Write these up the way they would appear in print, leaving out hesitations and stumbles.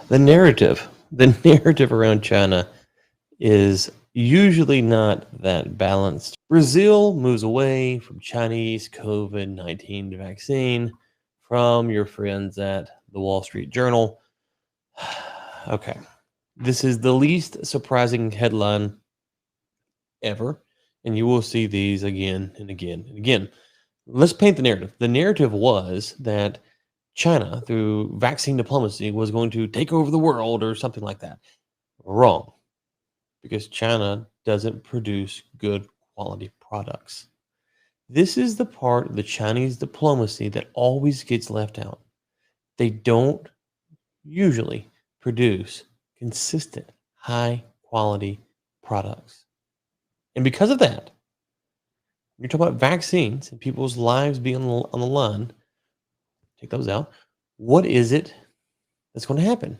The narrative around China is usually not that balanced. Brazil moves away from Chinese COVID-19 vaccine from your friends at the Wall Street Journal. Okay. This is the least surprising headline ever, and you will see these again and again and again. Let's paint the narrative. The narrative was that China, through vaccine diplomacy, was going to take over the world or something like that. Wrong, because China doesn't produce good quality products. This is the part of the Chinese diplomacy that always gets left out. They don't usually produce consistent, high quality products. And because of that, you're talking about vaccines and people's lives being on the line. Take those out. What is it that's going to happen?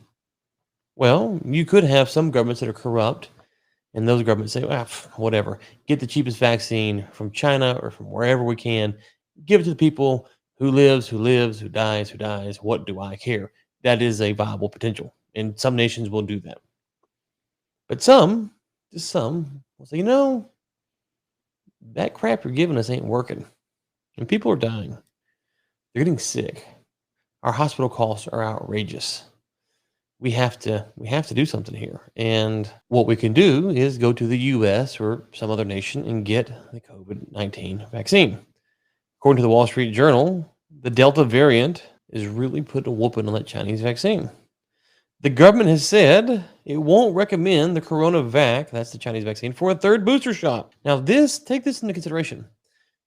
Well, you could have some governments that are corrupt, and those governments say, whatever, get the cheapest vaccine from China or from wherever we can, give it to the people who lives, who dies, who dies. What do I care? That is a viable potential. And some nations will do that. But some, just some, will say, that crap you're giving us ain't working. And people are dying. They're getting sick. Our hospital costs are outrageous. We have to do something here. And what we can do is go to the US or some other nation and get the COVID-19 vaccine. According to the Wall Street Journal, the Delta variant is really putting a whooping on that Chinese vaccine. The government has said it won't recommend the CoronaVac, that's the Chinese vaccine, for a third booster shot. Now, take this into consideration.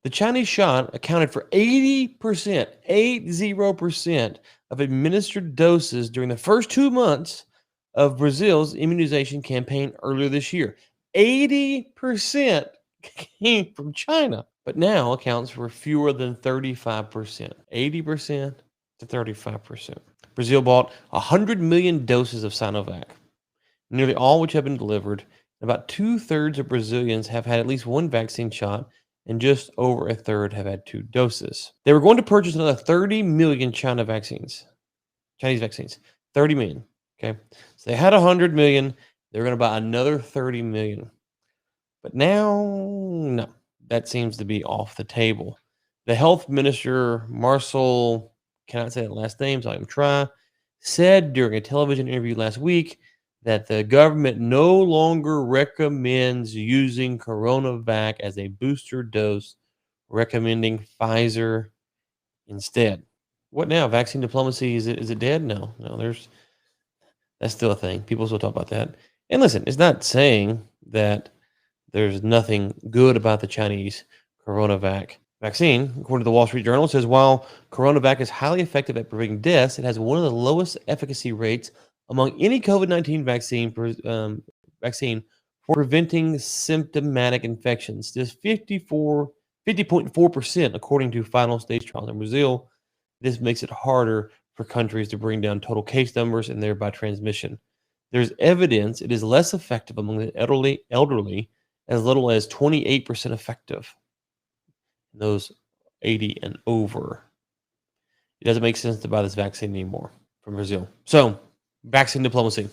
The Chinese shot accounted for 80% of administered doses during the first 2 months of Brazil's immunization campaign earlier this year. 80% came from China, but now accounts for fewer than 35%. 80% to 35%. Brazil bought 100 million doses of Sinovac, nearly all which have been delivered. About 2/3 of Brazilians have had at least one vaccine shot, and just over a third have had 2 doses. They were going to purchase another 30 million Chinese vaccines. 30 million. Okay. So they had 100 million. They were going to buy another 30 million. But now, no, that seems to be off the table. The health minister, Marcel, cannot say that last name, so I'm going to try, said during a television interview last week that the government no longer recommends using CoronaVac as a booster dose, recommending Pfizer instead. What now? Vaccine diplomacy, is it dead? No, that's still a thing. People still talk about that. And listen, it's not saying that there's nothing good about the Chinese CoronaVac vaccine. According to the Wall Street Journal, it says while CoronaVac is highly effective at preventing deaths, it has one of the lowest efficacy rates among any COVID-19 vaccine for preventing symptomatic infections. There's 50.4%, according to final stage trials in Brazil. This makes it harder for countries to bring down total case numbers and thereby transmission. There's evidence it is less effective among the elderly, as little as 28% effective. Those 80 and over. It doesn't make sense to buy this vaccine anymore from Brazil. So, vaccine diplomacy.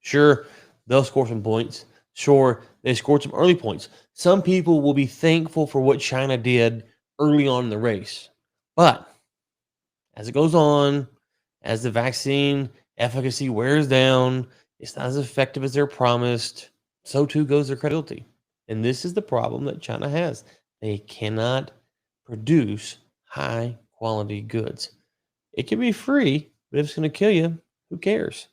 Sure, they'll score some points. Sure, they scored some early points. Some people will be thankful for what China did early on in the race. But as it goes on, as the vaccine efficacy wears down, it's not as effective as they're promised, so too goes their credibility. And this is the problem that China has. They cannot produce high quality goods. It can be free, but if it's going to kill you, who cares?